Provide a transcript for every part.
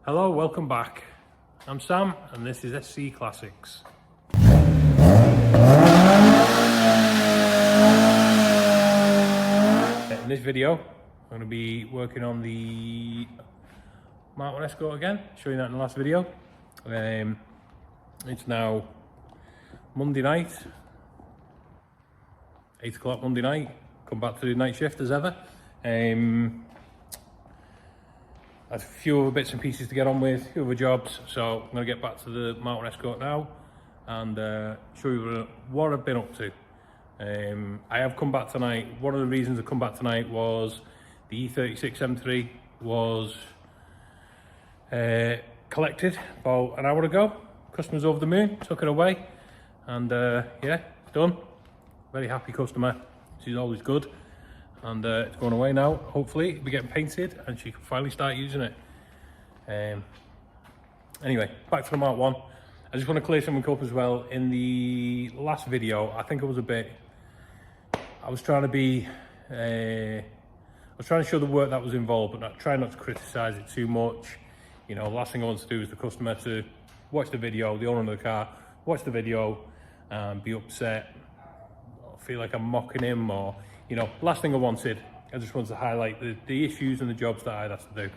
Hello, welcome back. I'm Sam and this is SC Classics. In this video, I'm going to be working on the MK1 Escort again, showing that in the last video. It's now Monday night, 8 o'clock Monday night. Come back to the night shift as ever. A few other bits and pieces to get on with, a few other jobs, so I'm going to get back to the MK1 Escort now and show you what I've been up to. I have come back tonight. One of the reasons I come back tonight was the E36 M3 was collected about an hour ago. Customer's over the moon, took it away, and yeah, it's done. Very happy customer, she's always good. And it's going away now. Hopefully it'll be getting painted and she can finally start using it. Anyway, back to the MK1. I just want to clear something up as well. In the last video, I think I was trying to show the work that was involved, but try not to criticize it too much. You know, the last thing I want to do is the customer to watch the video, the owner of the car, watch the video and be upset, or feel like I'm mocking him, or you know, last thing I wanted. I just wanted to highlight the issues and the jobs that I'd have to do.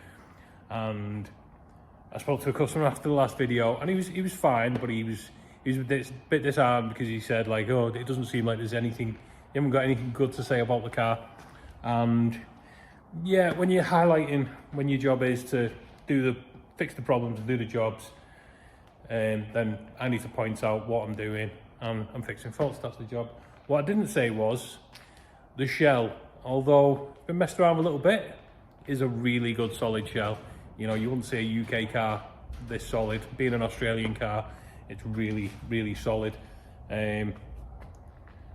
And I spoke to a customer after the last video, and he was fine, but he was a bit disarmed because he said like, oh, it doesn't seem like there's anything, you haven't got anything good to say about the car. And yeah, when you're highlighting, when your job is to fix the problems and do the jobs, then I need to point out what I'm doing and I'm fixing faults. That's the job. What I didn't say was the shell, although it's been messed around a little bit, is a really good solid shell. You know, you wouldn't see a UK car this solid. Being an Australian car, it's really, really solid.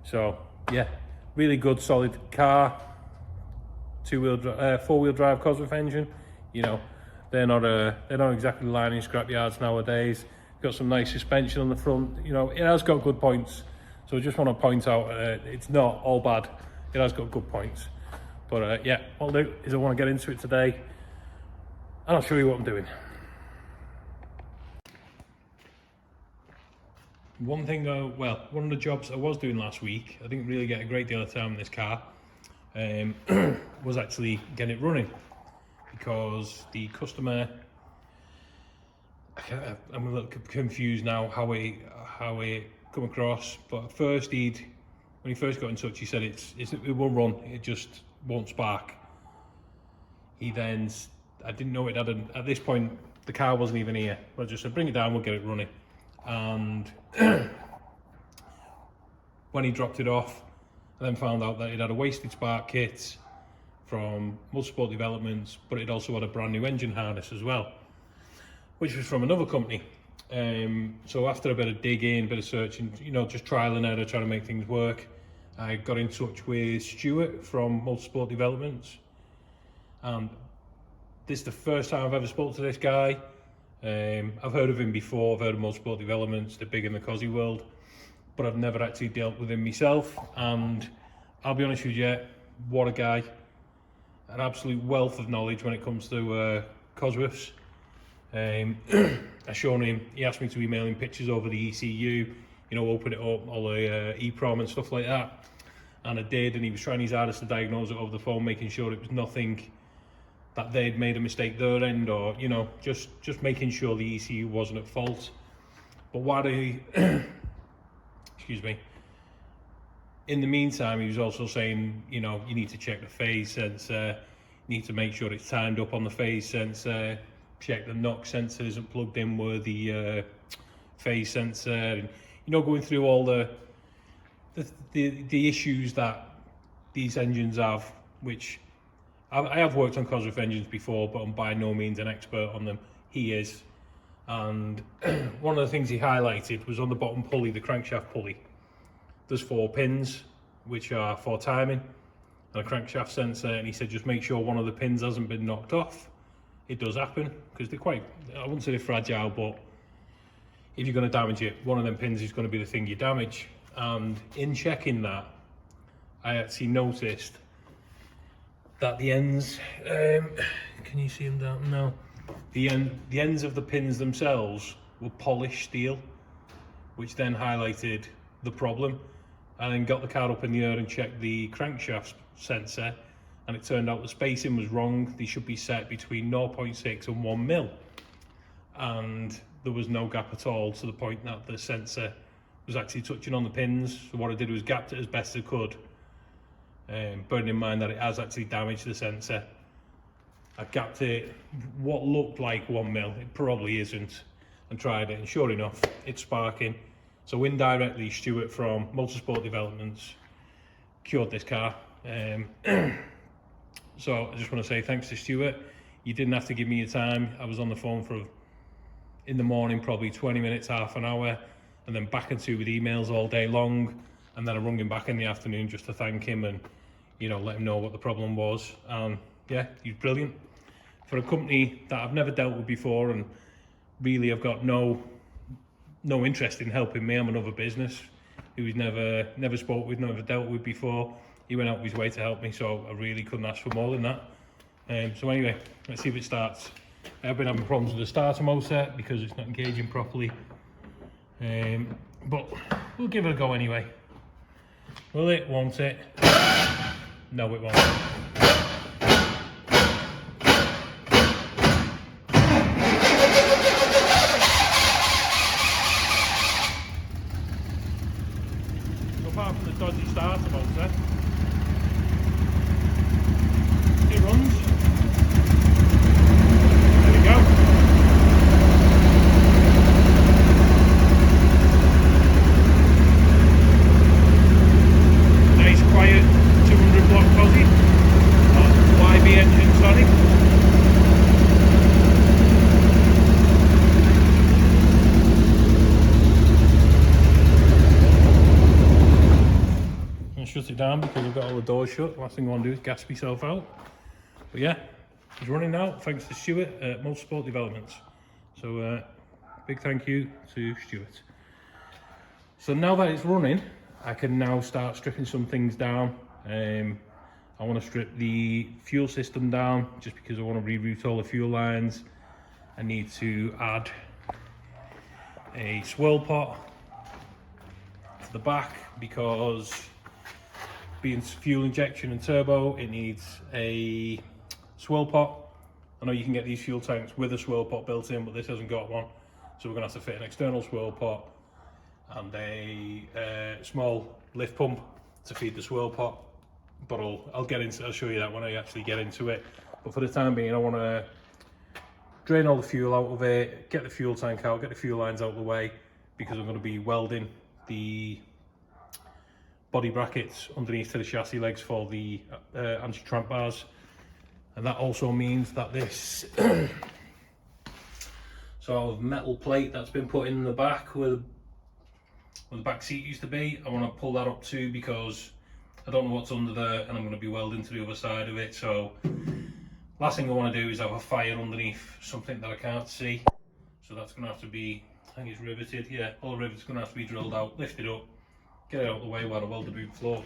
So yeah, really good solid car. Four-wheel drive Cosworth engine. You know, they're not exactly lining scrapyards nowadays. Got some nice suspension on the front. You know, it has got good points. So I just want to point out, it's not all bad. It has got good points. But yeah, what I'll do is I want to get into it today and I'll show you what I'm doing. One thing, one of the jobs I was doing last week, I didn't really get a great deal of time in this car, was actually getting it running, because the customer, I'm a little confused now how it come across, but at first when he first got in touch, he said it won't run, it just won't spark. He then, I didn't know it had at this point, the car wasn't even here. I just said, bring it down, we'll get it running. And when he dropped it off, I then found out that it had a wasted spark kit from Multisport Developments, but it also had a brand new engine harness as well, which was from another company. So after a bit of digging, a bit of searching, you know, just trial and error, trying to make things work, I got in touch with Stuart from Multisport Developments. And this is the first time I've ever spoke to this guy. I've heard of him before, I've heard of Multisport Developments, they're big in the Cosy world, but I've never actually dealt with him myself. And I'll be honest with you, what a guy. An absolute wealth of knowledge when it comes to Cosworths. I shown him, he asked me to email him pictures over the ECU, you know, open it up, all the EPROM and stuff like that. And I did, and he was trying his hardest to diagnose it over the phone, making sure it was nothing that they'd made a mistake their end, or, you know, just making sure the ECU wasn't at fault. But what he, excuse me, in the meantime, he was also saying, you know, you need to check the phase sensor, you need to make sure it's timed up on the phase sensor, check the knock sensor isn't plugged in with the phase sensor, and you know, going through all the issues that these engines have, which I have worked on Cosworth engines before, but I'm by no means an expert on them. He is. And one of the things he highlighted was on the bottom pulley, the crankshaft pulley, there's 4 pins which are for timing and a crankshaft sensor, and he said just make sure one of the pins hasn't been knocked off. It does happen because they're quite, I wouldn't say they're fragile, but if you're going to damage it, one of them pins is going to be the thing you damage. And in checking that, I actually noticed that the ends, can you see them down? No. The ends of the pins themselves were polished steel, which then highlighted the problem. I then got the car up in the air and checked the crankshaft sensor, and it turned out the spacing was wrong. They should be set between 0.6 and 1 mil, and there was no gap at all, to the point that the sensor was actually touching on the pins. So what I did was gapped it as best I could, bearing in mind that it has actually damaged the sensor. I gapped it what looked like 1 mil, it probably isn't, and tried it, and sure enough, it's sparking. So indirectly, Stuart from Motorsport Developments cured this car. So I just want to say thanks to Stuart. You didn't have to give me your time. I was on the phone for, in the morning, probably 20 minutes, half an hour, and then back and two with emails all day long. And then I rung him back in the afternoon just to thank him and, you know, let him know what the problem was. And yeah, he's brilliant. For a company that I've never dealt with before, and really I've got no interest in helping me. I'm another business who he's never spoke with, never dealt with before. He went out of his way to help me, so I really couldn't ask for more than that. So anyway, let's see if it starts. I've been having problems with the starter motor because it's not engaging properly, but we'll give it a go anyway. Will it? Won't it? No, it won't. Apart from the dodgy starter motor, it runs. There we go. Nice quiet 200 block Cosy, YB engine, sorry. Shut it down because I've got all the doors shut. Last thing I want to do is gas myself out. But yeah, it's running now thanks to Stuart at Motorsport Developments. So big thank you to Stuart. So now that it's running, I can now start stripping some things down. I want to strip the fuel system down just because I want to reroute all the fuel lines. I need to add a swirl pot to the back because being fuel injection and turbo, it needs a swirl pot. I know you can get these fuel tanks with a swirl pot built in, but this hasn't got one. So we're gonna have to fit an external swirl pot and a small lift pump to feed the swirl pot. But I'll show you that when I actually get into it. But for the time being, I wanna drain all the fuel out of it, get the fuel tank out, get the fuel lines out of the way, because I'm gonna be welding the body brackets underneath to the chassis legs for the anti-tramp bars. And that also means that this sort of metal plate that's been put in the back where the back seat used to be, I want to pull that up too, because I don't know what's under there and I'm going to be welding to the other side of it. So last thing I want to do is have a fire underneath something that I can't see. So that's going to have to be, I think it's riveted, yeah, all the rivets are going to have to be drilled out, lifted up, get it out of the way while I weld the boot floor.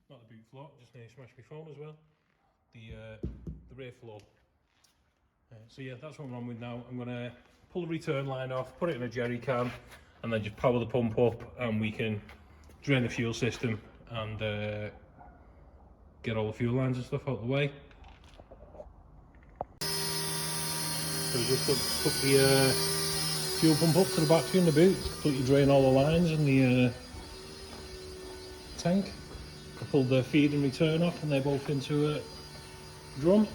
Not the boot floor, just nearly smashed my phone as well. The rear floor. So yeah, that's what I'm on with now. I'm gonna pull the return line off, put it in a jerry can, and then just power the pump up, and we can drain the fuel system and get all the fuel lines and stuff out of the way. So just put the fuel pump up to the battery in the boot, completely drain all the lines in the tank. I pulled the feed and return off, and they're both into a drum,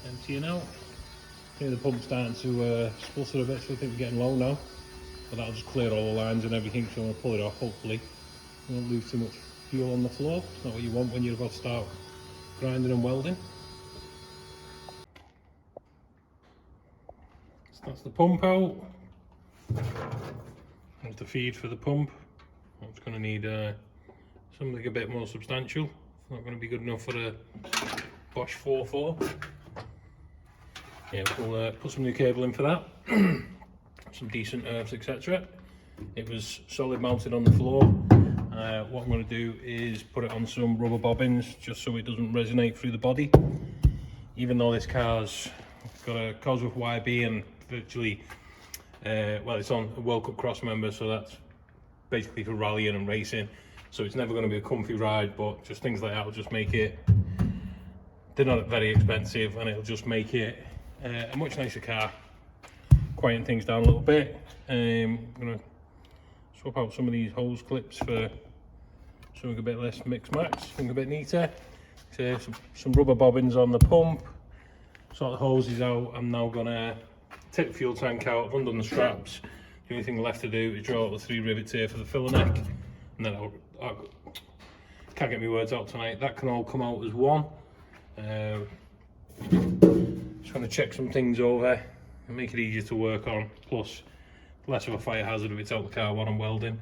emptying out. I think the pump's starting to splutter a bit, so I think we're getting low now. But that'll just clear all the lines and everything, so I'm going to pull it off, hopefully. You won't lose too much fuel on the floor. It's not what you want when you're about to start grinding and welding. So that's the pump out. There's the feed for the pump. It's going to need something a bit more substantial. It's not going to be good enough for a Bosch 4.4. Yeah, we'll put some new cable in for that. Some decent earths, etc. It was solid mounted on the floor. What I'm going to do is put it on some rubber bobbins just so it doesn't resonate through the body. Even though this car's got a Cosworth YB and virtually, well, it's on a World Cup cross member, so that's basically for rallying and racing. So it's never going to be a comfy ride, but just things like that will just make it, they're not very expensive, and it'll just make it a much nicer car. Quieten things down a little bit. I'm going to swap out some of these hose clips for something a bit less mixed match, something a bit neater. So some rubber bobbins on the pump, sort the hoses out. I'm now going to take the fuel tank out, undone the straps. The only thing left to do is draw out the 3 rivets here for the filler neck, and then I'll can't get my words out tonight. That can all come out as one. Just going to check some things over and make it easier to work on, plus less of a fire hazard if it's out the car while I'm welding.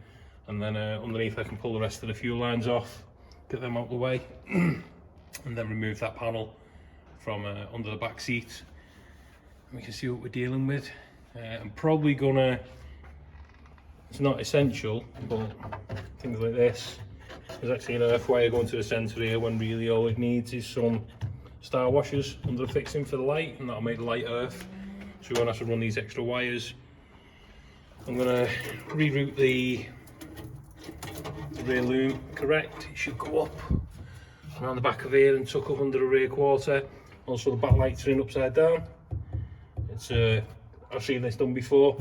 And then underneath I can pull the rest of the fuel lines off, get them out the way, and then remove that panel from under the back seat. And we can see what we're dealing with. I'm probably gonna, it's not essential, but things like this, there's actually an earth wire going to the centre here, when really all it needs is some star washers under the fixing for the light, and that'll make the light earth, so we won't have to run these extra wires. I'm going to reroute the rear loom correct. It should go up around the back of here and tuck up under the rear quarter. Also the back lights are in upside down. It's I've seen this done before.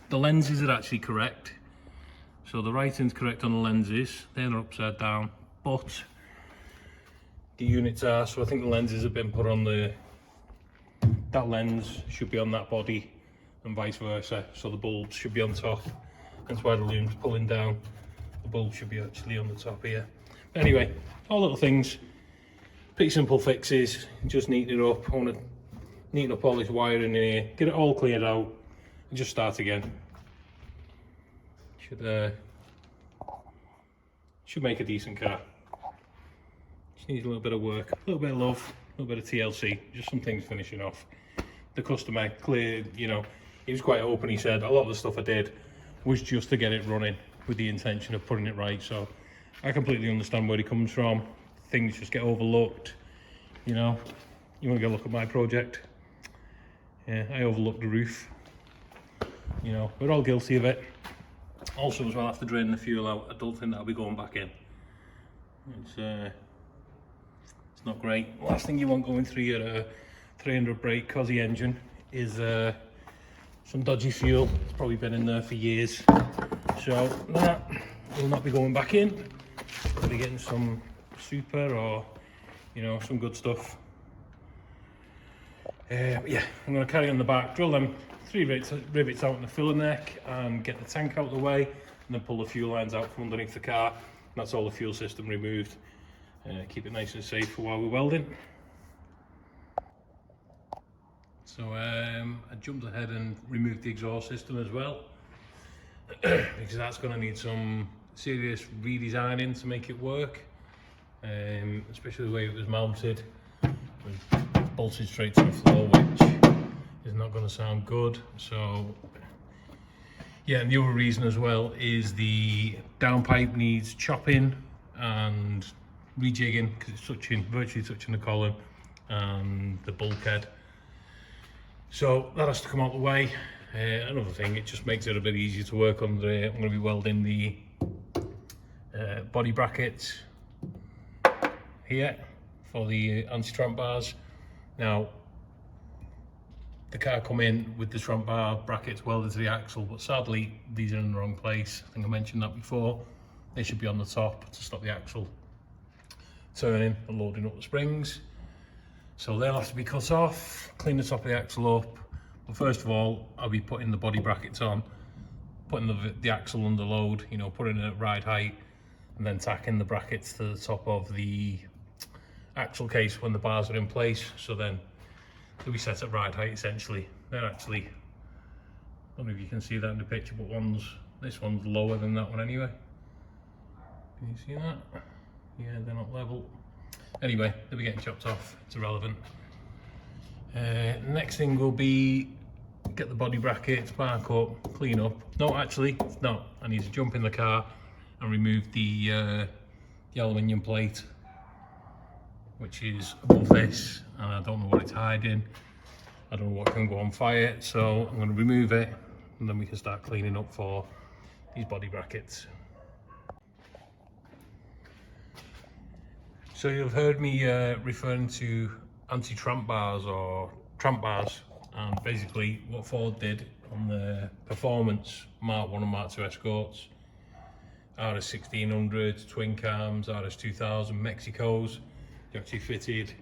The lenses are actually correct, so the writing's correct on the lenses, they're upside down, but the units are, so I think the lenses have been put on that lens should be on that body and vice versa, so the bulbs should be on top. That's why the loom's pulling down, the bulb should be actually on the top here. But anyway, all little things, pretty simple fixes, just neaten it up. I want to neaten up all this wiring in here, get it all cleared out and just start again. Should make a decent car. Just needs a little bit of work, a little bit of love, a little bit of TLC, just some things finishing off. The customer cleared, you know, he was quite open. He said a lot of the stuff I did was just to get it running with the intention of putting it right. So I completely understand where he comes from. Things just get overlooked, you know. You want to go look at my project? Yeah, I overlooked the roof. You know, we're all guilty of it. Also, as well, after draining the fuel out, I don't think that'll be going back in. It's not great. Last thing you want going through your 300 brake Cosy engine is some dodgy fuel. It's probably been in there for years, so that will not be going back in. I'll be getting some super, or you know, some good stuff. But yeah, I'm going to carry on the back, drill them 3 rivets out in the filler neck, and get the tank out of the way, and then pull the fuel lines out from underneath the car. And that's all the fuel system removed. Keep it nice and safe for while we're welding. So I jumped ahead and removed the exhaust system as well, because that's going to need some serious redesigning to make it work, especially the way it was mounted. It was bolted straight to the floor, which is not going to sound good. So yeah, and the other reason as well is the downpipe needs chopping and rejigging, because it's virtually touching the column and the bulkhead. So that has to come out the way. Another thing, it just makes it a bit easier to work under. I'm going to be welding the body brackets here for the anti-tramp bars. Now, the car come in with the tramp bar brackets welded to the axle, but sadly these are in the wrong place. I think I mentioned that before. They should be on the top to stop the axle turning and loading up the springs. So they'll have to be cut off, clean the top of the axle up. But first of all, I'll be putting the body brackets on, putting the axle under load, you know, putting it at right height, and then tacking the brackets to the top of the axle case when the bars are in place. So then they'll be set at right height essentially. They're actually, I don't know if you can see that in the picture, but this one's lower than that one anyway. Can you see that? Yeah, they're not level. Anyway, they'll be getting chopped off, it's irrelevant. Next thing will be get the body brackets, bark up, clean up. No, actually, it's not. I need to jump in the car and remove the aluminium plate, which is above this, and I don't know what it's hiding. I don't know what can go on fire, so I'm going to remove it and then we can start cleaning up for these body brackets. So you've heard me referring to anti-tramp bars or tramp bars, and basically what Ford did on the performance Mark 1 and Mark 2 Escorts, RS 1600s, twin cams, RS 2000, Mexicos, you actually fitted,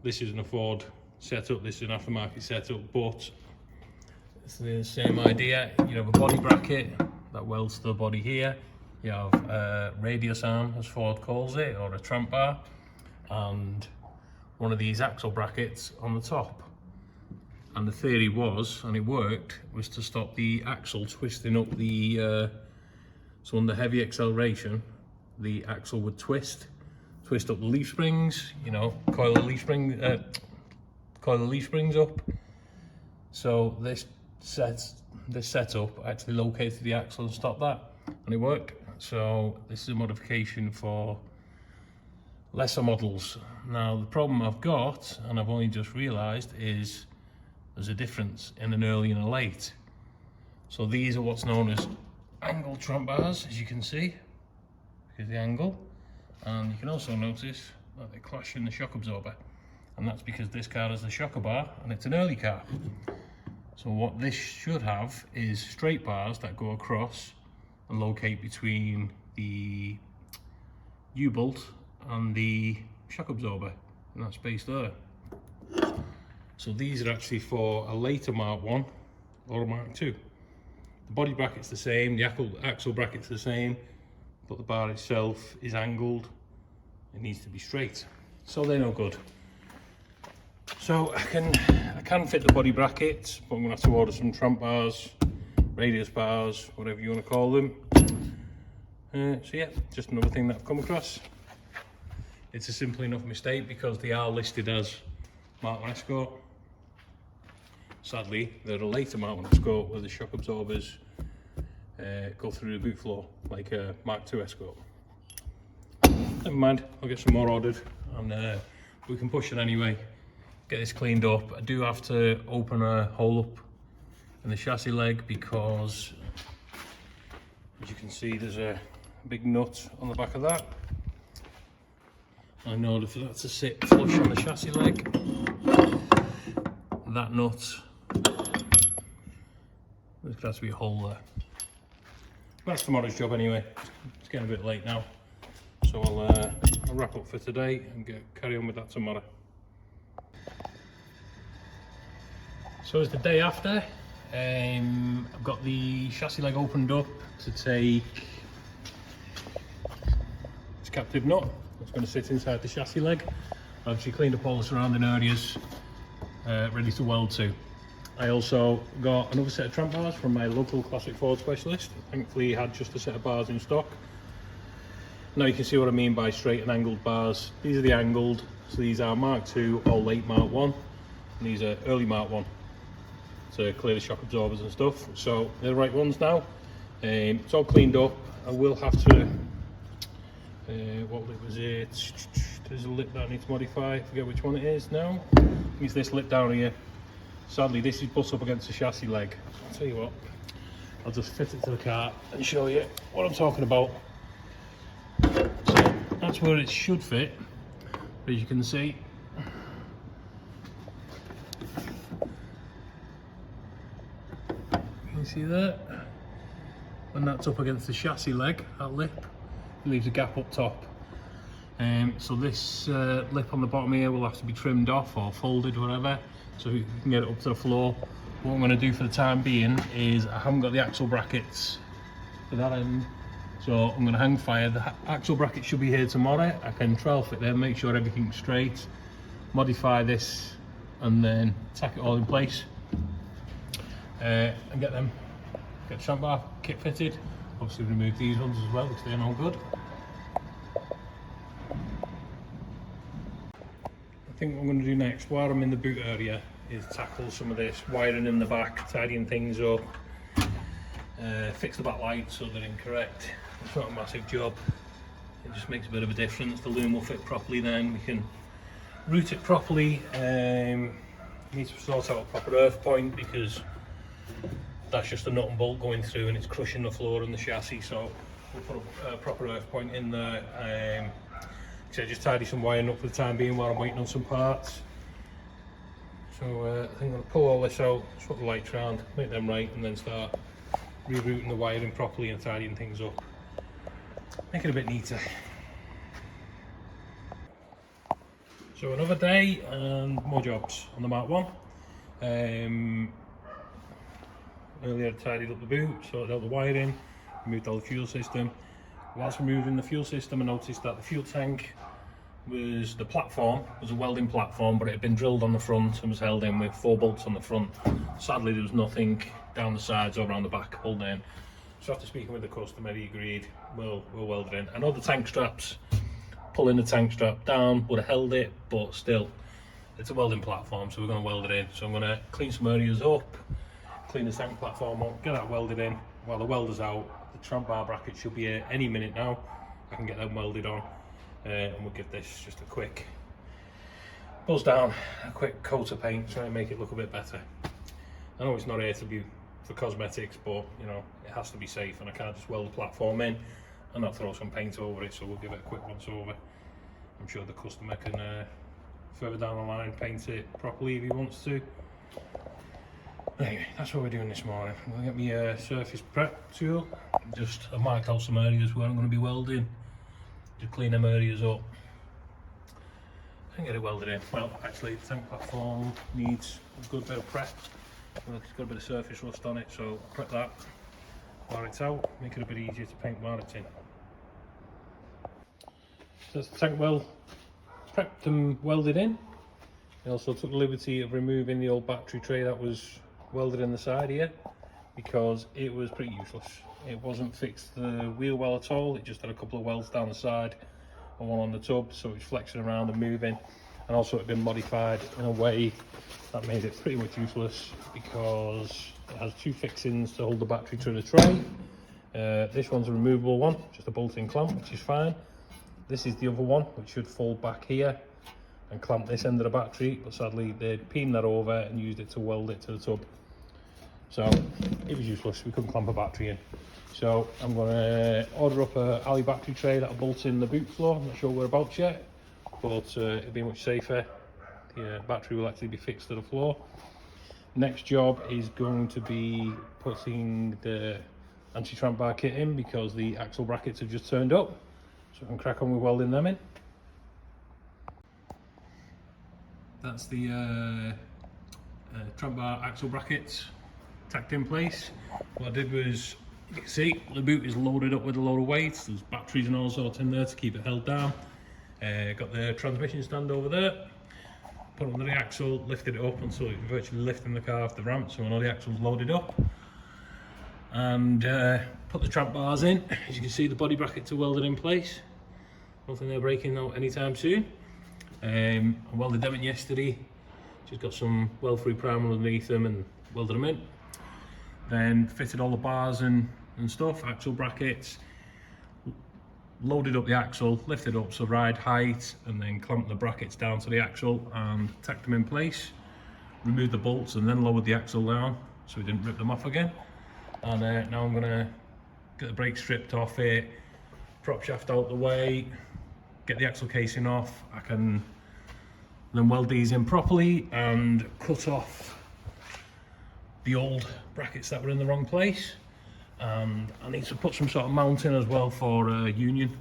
this isn't a Ford setup, this is an aftermarket setup, but it's the same idea. You have a body bracket that welds to the body here, you have a radius arm, as Ford calls it, or a tramp bar, and one of these axle brackets on the top. And the theory was, and it worked, was to stop the axle twisting up the, so under heavy acceleration, the axle would twist up the leaf springs, you know, coil the leaf springs up. So this setup actually located the axle and stopped that, and it worked. So this is a modification for lesser models. Now the problem I've got, and I've only just realised, is there's a difference in an early and a late. So these are what's known as angled tramp bars, as you can see. Here's the angle, and you can also notice that they clash in the shock absorber, and that's because this car has the shocker bar and it's an early car. So what this should have is straight bars that go across and locate between the U-bolt and the shock absorber in that space there. So these are actually for a later Mark 1 or a Mark 2. The body bracket's the same, the axle bracket's the same, but the bar itself is angled. It needs to be straight. So they're no good. So I can fit the body brackets, but I'm gonna have to order some tramp bars, radius bars, whatever you want to call them. So yeah, just another thing that I've come across. It's a simple enough mistake because they are listed as Mark 1 Escort. Sadly, they're a later Mark 1 Escort where the shock absorbers go through the boot floor like a Mark 2 Escort. Never mind, I'll get some more ordered and we can push it anyway. Get this cleaned up. I do have to open a hole up in the chassis leg because, as you can see, there's a big nut on the back of that. And in order for that to sit flush on the chassis leg, that nut, there's got to be a hole there. That's tomorrow's job anyway. It's getting a bit late now, so I'll wrap up for today and carry on with that tomorrow. So it's the day after. I've got the chassis leg opened up to take this captive nut that's going to sit inside the chassis leg. I've actually cleaned up all the surrounding areas, ready to weld to. I also got another set of tramp bars from my local classic Ford specialist. Thankfully he had just a set of bars in stock. Now you can see what I mean by straight and angled bars. These are the angled, so these are Mark II or late Mark 1, and these are early Mark 1. To clear the shock absorbers and stuff. So they're the right ones now. It's all cleaned up. I will have to, what lip was it? There's a lip that I need to modify. I forget which one it is now. It's this lip down here. Sadly, this is butt up against the chassis leg. I'll tell you what, I'll just fit it to the car and show you what I'm talking about. So that's where it should fit, as you can see. See that? When that's up against the chassis leg, that lip, it leaves a gap up top. So this lip on the bottom here will have to be trimmed off or folded, whatever, so you can get it up to the floor. What I'm going to do for the time being is I haven't got the axle brackets for that end, so I'm going to hang fire. The axle bracket should be here tomorrow. I can trial fit them, make sure everything's straight, modify this, and then tack it all in place. And get the tramp bar kit fitted. Obviously remove these ones as well because they're no good. I think what I'm going to do next while I'm in the boot area is tackle some of this wiring in the back, tidying things up, fix the back lights so they're incorrect. It's not a massive job, it just makes a bit of a difference. The loom will fit properly then, we can route it properly, Need to sort out a proper earth point because that's just a nut and bolt going through and it's crushing the floor and the chassis, so we'll put a proper earth point in there. So just tidy some wiring up for the time being while I'm waiting on some parts. So I think I'm going to pull all this out, swap the lights around, make them right, and then start rerouting the wiring properly and tidying things up. Make it a bit neater. So another day and more jobs on the Mark 1. Earlier I tidied up the boot, sorted out the wiring, removed all the fuel system. Whilst removing the fuel system, I noticed that the fuel tank was, the platform was a welding platform, but it had been drilled on the front and was held in with 4 bolts on the front. Sadly there was nothing down the sides or around the back holding in. So after speaking with the customer, he agreed we'll weld it in. I know the tank straps, pulling the tank strap down would have held it, but still it's a welding platform, so we're going to weld it in. So I'm going to clean some areas up, clean the tank platform up, get that welded in. While the welder's out, the tramp bar bracket should be here any minute now. I can get them welded on, and we'll give this just a quick buzz down, a quick coat of paint, try and make it look a bit better. I know it's not here to be for cosmetics, but you know, it has to be safe, and I can't just weld the platform in and not throw some paint over it, so we'll give it a quick once over. I'm sure the customer can further down the line paint it properly if he wants to. Anyway, that's what we're doing this morning. I'm going to get my surface prep tool. I've marked out some areas where I'm going to be welding. Just clean them areas up and get it welded in. Well, actually the tank platform needs a good bit of prep. It's got a bit of surface rust on it, so I'll prep that while it's out, make it a bit easier to paint while it's in. So that's the tank well prepped and welded in. I also took the liberty of removing the old battery tray that was welded in the side here because it was pretty useless. It wasn't fixed to the wheel well at all, it just had a couple of welds down the side and one on the tub, so it was flexing around and moving, and also it had been modified in a way that made it pretty much useless because it has 2 fixings to hold the battery to the tray. This one's a removable one, just a bolt-in clamp, which is fine. This is the other one, which should fold back here and clamp this end of the battery, but sadly they'd peened that over and used it to weld it to the tub. So it was useless, we couldn't clamp a battery in. So I'm going to order up a alley battery tray that'll bolt in the boot floor. I'm not sure whereabouts yet, but it'll be much safer. The battery will actually be fixed to the floor. Next job is going to be putting the anti-tramp bar kit in because the axle brackets have just turned up. So I can crack on with welding them in. That's the tramp bar axle brackets tacked in place. What I did was, you can see the boot is loaded up with a load of weights. There's batteries and all sorts in there to keep it held down. Got the transmission stand over there. Put it under the axle, lifted it up until it's virtually lifting the car off the ramp, so I know the axle's loaded up. And put the tramp bars in. As you can see, the body brackets are welded in place. Don't think they're breaking out anytime soon. I welded them in yesterday. Just got some weld-free primer underneath them and welded them in. Then fitted all the bars and stuff, axle brackets. Loaded up the axle, lifted up so ride height, and then clamped the brackets down to the axle and tacked them in place. Removed the bolts and then lowered the axle down so we didn't rip them off again. And now I'm going to get the brake stripped off it, prop shaft out the way, get the axle casing off. I can then weld these in properly and cut off the old brackets that were in the wrong place. And I need to put some sort of mount in as well for union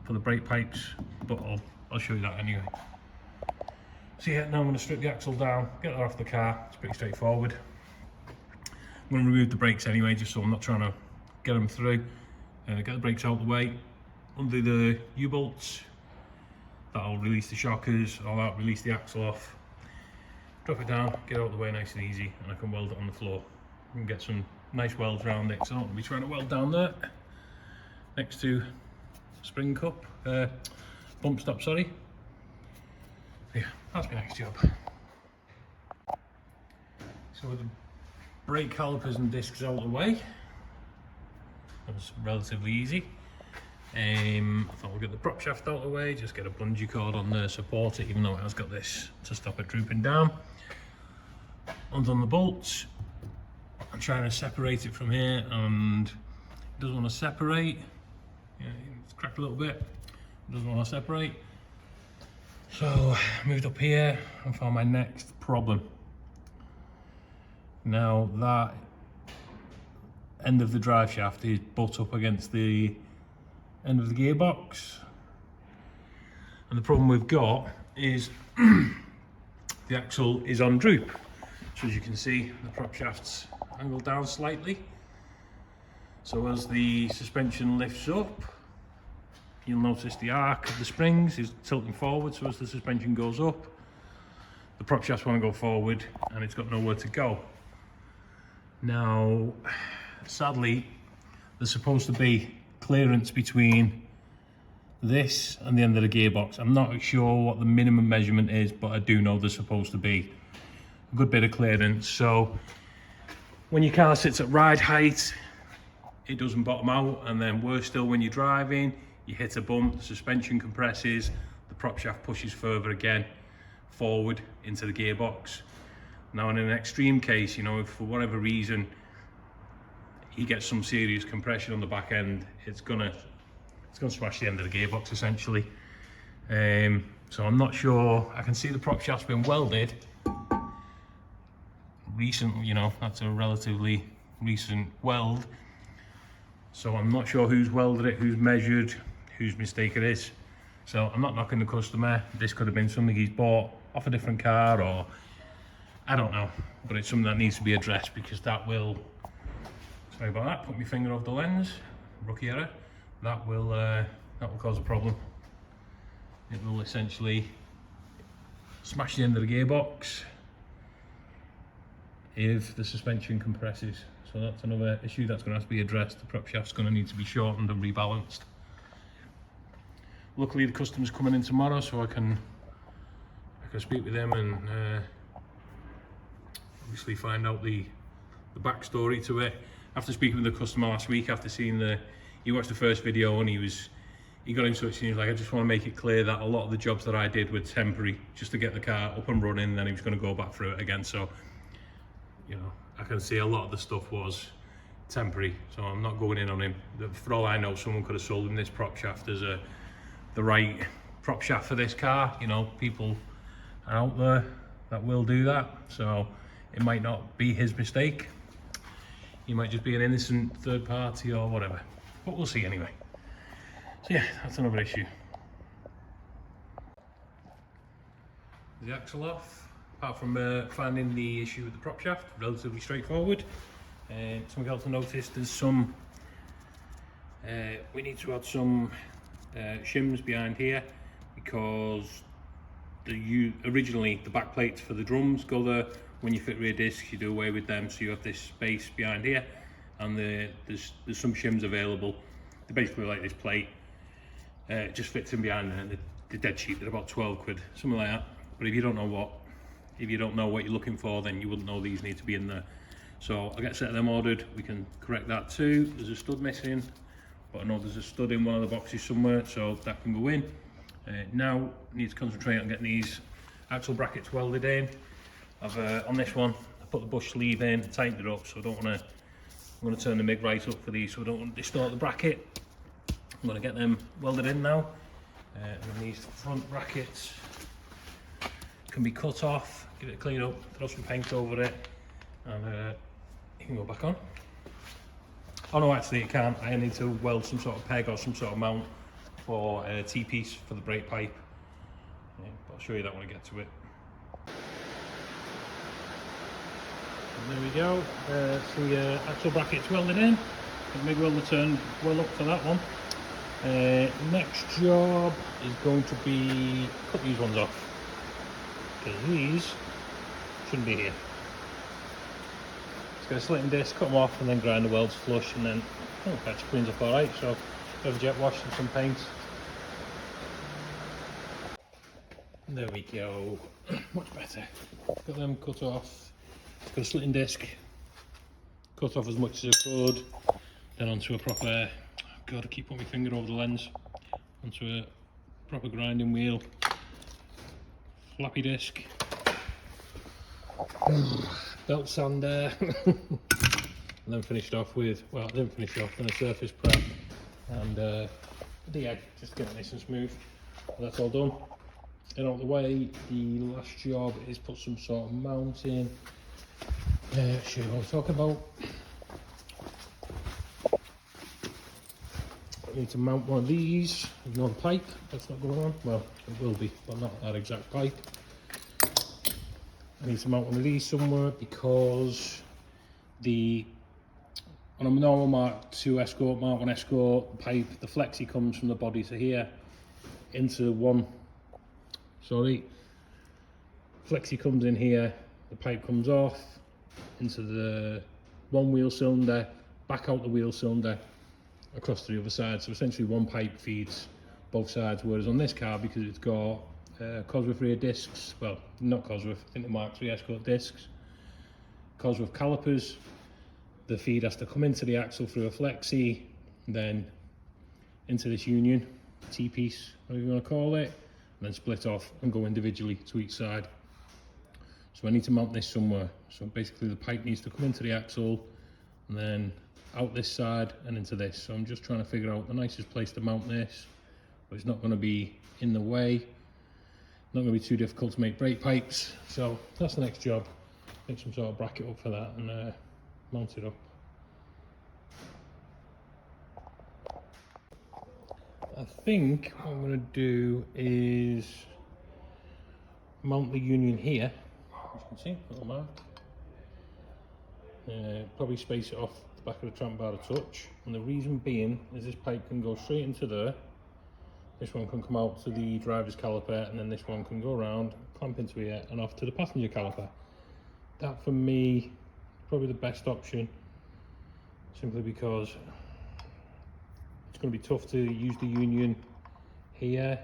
for the brake pipes, but I'll show you that anyway. So yeah, now I'm going to strip the axle down, get that off the car. It's pretty straightforward. I'm going to remove the brakes anyway, just so I'm not trying to get them through. Get the brakes out of the way, undo the U-bolts, that'll release the shockers, all that, release the axle off, drop it down, get it out of the way nice and easy, and I can weld it on the floor. I can get some nice welds around it, so I don't want to be trying to weld down there next to spring cup, bump stop, sorry. Yeah, that's my next job. So with the brake calipers and discs out of the way, that was relatively easy. I thought we'll get the prop shaft out of the way, just get a bungee cord on there, support it, even though it has got this to stop it drooping down. undone the bolts. I'm trying to separate it from here and it doesn't want to separate. Yeah, it's cracked a little bit. It doesn't want to separate. So I moved up here and found my next problem. Now that end of the drive shaft is butt up against the end of the gearbox. And the problem we've got is the axle is on droop. So as you can see, the prop shaft's angled down slightly. So as the suspension lifts up, you'll notice the arc of the springs is tilting forward. So as the suspension goes up, the prop shafts want to go forward and it's got nowhere to go. Now, sadly, there's supposed to be clearance between this and the end of the gearbox. I'm not sure what the minimum measurement is, but I do know there's supposed to be a good bit of clearance. So when your car sits at ride height, it doesn't bottom out, and then worse still, when you're driving, you hit a bump, the suspension compresses, the prop shaft pushes further again forward into the gearbox. Now in an extreme case, you know, if for whatever reason you get some serious compression on the back end, it's gonna smash the end of the gearbox essentially. So I'm not sure. I can see the prop shaft's been welded recently, you know, that's a relatively recent weld. So I'm not sure who's welded it, who's measured, whose mistake it is. So I'm not knocking the customer. This could have been something he's bought off a different car, or I don't know, but it's something that needs to be addressed, because that will, sorry about that, put my finger over the lens, rookie error, that will cause a problem. It will essentially smash the end of the gearbox if the suspension compresses. So that's another issue that's going to have to be addressed. The prop shaft's going to need to be shortened and rebalanced. Luckily the customer's coming in tomorrow, so I can speak with him and obviously find out the backstory to it. After speaking with the customer last week, after seeing he watched the first video and he got into it, and he was like, I just want to make it clear that a lot of the jobs that I did were temporary, just to get the car up and running, and then he was going to go back through it again. So, you know, I can see a lot of the stuff was temporary, so I'm not going in on him. For all I know, someone could have sold him this prop shaft as the right prop shaft for this car. You know, people are out there that will do that, so it might not be his mistake. He might just be an innocent third party or whatever, but we'll see anyway. So yeah, that's another issue. The axle off, apart from finding the issue with the prop shaft, relatively straightforward. Something else I noticed, there's some, we need to add some shims behind here, because originally the back plates for the drums go there. When you fit rear discs, you do away with them, so you have this space behind here, and there's some shims available. They're basically like this plate. It just fits in behind there, and they're dead cheap. They're about 12 quid, something like that. But if you don't know what you're looking for, then you wouldn't know these need to be in there. So I'll get a set of them ordered. We can correct that too. There's a stud missing, but I know there's a stud in one of the boxes somewhere, so that can go in. Now I need to concentrate on getting these axle brackets welded in. On this one, I put the bush sleeve in, tightened it up, so I don't want to. I'm going to turn the MIG right up for these, so I don't want to distort the bracket. I'm going to get them welded in now. And then these front brackets can be cut off, give it a clean up, throw some paint over it, and it can go back on. Oh no, actually it can't. I need to weld some sort of peg or some sort of mount for a T-piece for the brake pipe. Yeah, but I'll show you that when I get to it. And there we go. So the axle bracket's welded in. The MIG welder turned well up for that one. Next job is going to be cut these ones off, because these shouldn't be here. Just get a slitting disc, cut them off, and then grind the welds flush, and then that cleans up alright. So have a jet wash and some paint. There we go. Much better. Got them cut off. Got a slitting disc, cut off as much as I could, then onto a proper, God, I keep putting my finger over the lens, onto a proper grinding wheel, flappy disc, belt sander, and then finished off with, well, I didn't finish off, then a surface prep, and the egg, just to get it nice and smooth. That's all done. And out of the way, the last job is put some sort of mount in. Show you what I'm talking about. I need to mount one of these. Ignore the pipe, that's not going on. Well, it will be, but not that exact pipe. I need to mount one of these somewhere because on a normal Mark II Escort, Mark 1 Escort pipe, the flexi comes from the body to here into one. Flexi comes in here, the pipe comes off into the one wheel cylinder, back out the wheel cylinder, across to the other side. So essentially one pipe feeds both sides, whereas on this car, because it's got Cosworth rear discs, well, not Cosworth, I think the Mark III Escort discs, Cosworth calipers, the feed has to come into the axle through a flexi, then into this union, T-piece, whatever you want to call it, and then split off and go individually to each side. So I need to mount this somewhere. So basically the pipe needs to come into the axle and then out this side and into this. So I'm just trying to figure out the nicest place to mount this, but it's not going to be in the way, not going to be too difficult to make brake pipes. So that's the next job. Make some sort of bracket up for that and mount it up. I think what I'm going to do is mount the union here, as you can see, little mark. Probably space it off the back of the tramp bar a touch, and the reason being is this pipe can go straight into there, this one can come out to the driver's caliper, and then this one can go around, clamp into here and off to the passenger caliper. That for me probably the best option, simply because it's going to be tough to use the union here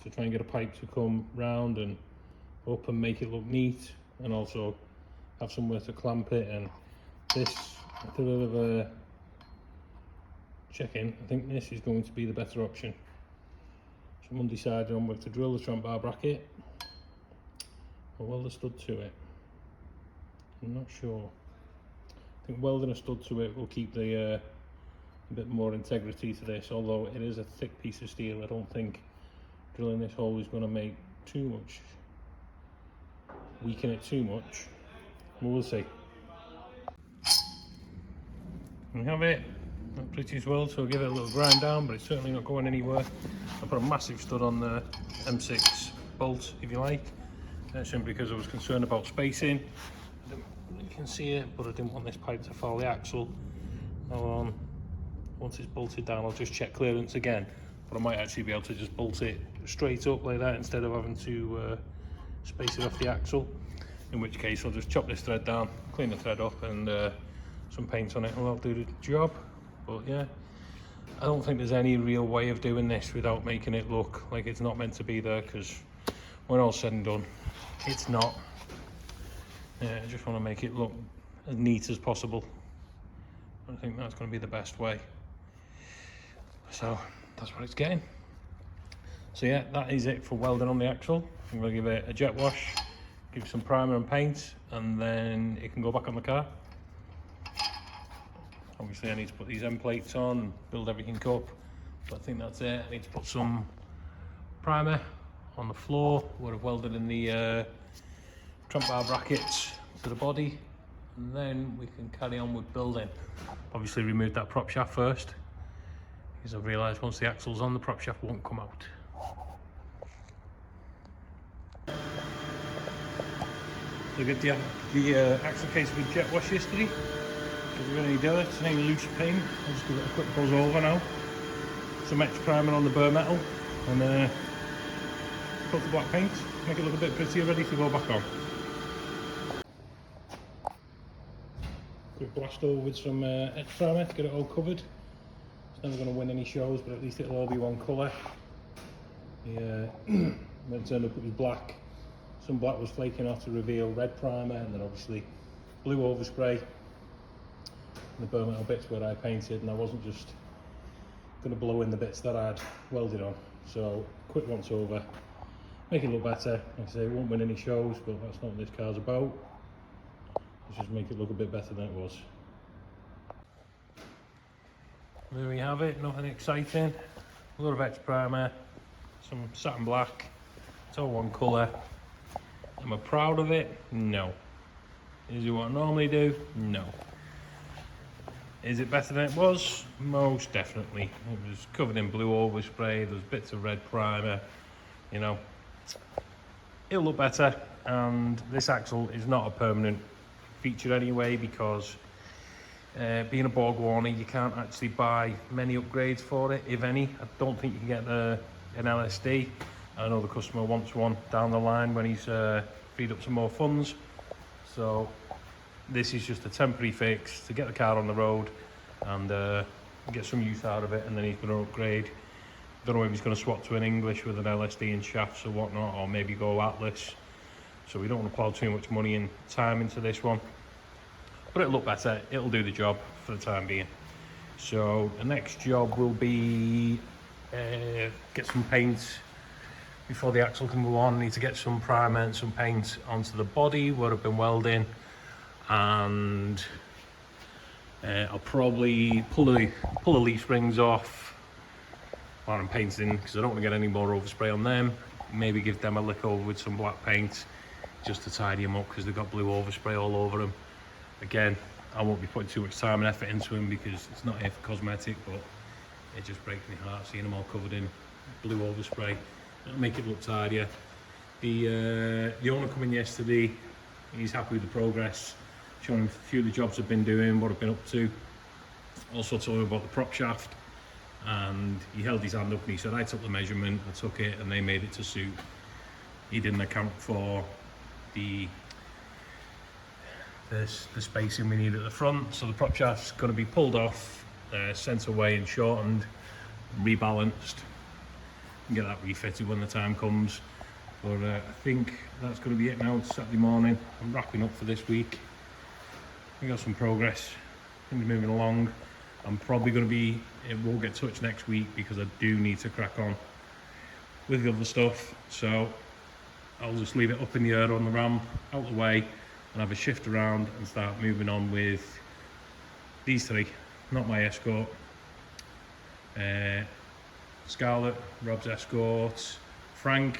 to try and get a pipe to come round and up and make it look neat, and also have somewhere to clamp it. And this, after a bit of a check-in, I think this is going to be the better option. So I'm undecided on whether to drill the tramp bar bracket or weld a stud to it. I'm not sure. I think welding a stud to it will keep the a bit more integrity to this, although it is a thick piece of steel. I don't think drilling this hole is going to make too much, weaken it too much. We'll see. We have it, not pretty as well, so I'll give it a little grind down, but it's certainly not going anywhere. I put a massive stud on the M6 bolt, if you like, simply because I was concerned about spacing. You can see it, but I didn't want this pipe to foul the axle. Once it's bolted down, I'll just check clearance again, but I might actually be able to just bolt it straight up like that instead of having to space it off the axle, in which case I'll just chop this thread down, clean the thread up, and some paint on it, and that'll do the job. But yeah, I don't think there's any real way of doing this without making it look like it's not meant to be there, because when all's said and done, it's not. Yeah, I just want to make it look as neat as possible. I think that's going to be the best way. So that's what it's getting. So yeah, that is it for welding on the axle. I'm going to give it a jet wash, give it some primer and paint, and then it can go back on the car. Obviously I need to put these end plates on and build everything up, but I think that's it. I need to put some primer on the floor where I've welded in the tramp bar brackets to the body, and then we can carry on with building. Obviously remove that prop shaft first, because I've realised once the axle's on, the prop shaft won't come out. So I got the axle case with jet wash yesterday. We're going to do it. It's any loose paint. I'll just give it a quick buzz over now. Some extra primer on the bare metal, and put the black paint, make it look a bit prettier, ready to go back on. Quick blast over with some extra primer to get it all covered. It's never going to win any shows, but at least it'll all be one colour. When it turned up, it was black. Some black was flaking off to reveal red primer, and then obviously blue overspray. The bare metal bits where I painted, and I wasn't just going to blow in the bits that I'd welded on. So quick once over, make it look better. Like I say, it won't win any shows, but that's not what this car's about. Let's just make it look a bit better than it was. There we have it, nothing exciting. A lot of X primer, some satin black. It's all one colour. Am I proud of it? No. Is it what I normally do? No. Is it better than it was? Most definitely. It was covered in blue overspray, there's bits of red primer, you know. It'll look better, and this axle is not a permanent feature anyway, because being a Borg Warner, you can't actually buy many upgrades for it, if any. I don't think you can get an LSD. I know the customer wants one down the line when he's freed up some more funds. So this is just a temporary fix to get the car on the road and get some use out of it, and then he's going to upgrade. Don't know if he's going to swap to an English with an LSD and shafts or whatnot, or maybe go Atlas. So we don't want to plough too much money and time into this one. But it'll look better, it'll do the job for the time being. So the next job will be get some paint before the axle can go on. I need to get some primer and some paint onto the body where I've been welding, and I'll probably pull the leaf springs off while I'm painting, because I don't want to get any more overspray on them. Maybe give them a lick over with some black paint just to tidy them up, because they've got blue overspray all over them. Again, I won't be putting too much time and effort into them because it's not here for cosmetic, but it just breaks my heart seeing them all covered in blue overspray. It'll make it look tidier. The owner come in yesterday, he's happy with the progress, showing him a few of the jobs I've been doing, what I've been up to. Also told him about the prop shaft, and he held his hand up and he said, I took the measurement, I took it, and they made it to suit. He didn't account for the spacing we need at the front, so the prop shaft's going to be pulled off, sent away and shortened, rebalanced, and get that refitted when the time comes. But I think that's going to be it now. It's Saturday morning, I'm wrapping up for this week. We got some progress, things moving along. I'm probably going to be, it won't get touched next week because I do need to crack on with the other stuff, so I'll just leave it up in the air on the ramp, out the way, and have a shift around and start moving on with these three. Not my Escort, Scarlett, Rob's Escort, Frank,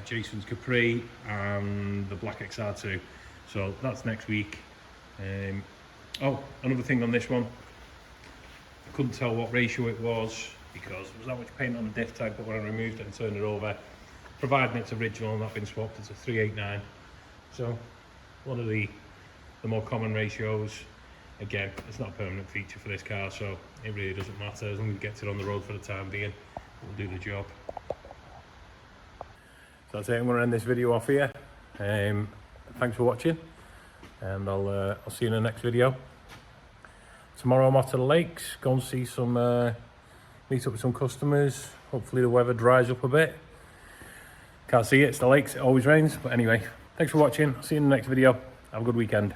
Jason's Capri, and the Black XR2. So that's next week. Oh, another thing on this one, I couldn't tell what ratio it was because there was that much paint on the diff tag, but when I removed it and turned it over, providing it's original and not been swapped, it's a 389. So one of the more common ratios. Again, it's not a permanent feature for this car, so it really doesn't matter. As long as it gets it on the road for the time being, it will do the job. So that's it, I'm going to end this video off here. Thanks for watching, and I'll see you in the next video. Tomorrow I'm off to the lakes, go and see some, meet up with some customers. Hopefully the weather dries up a bit. Can't see it, it's the lakes, it always rains. But anyway, thanks for watching, see you in the next video. Have a good weekend.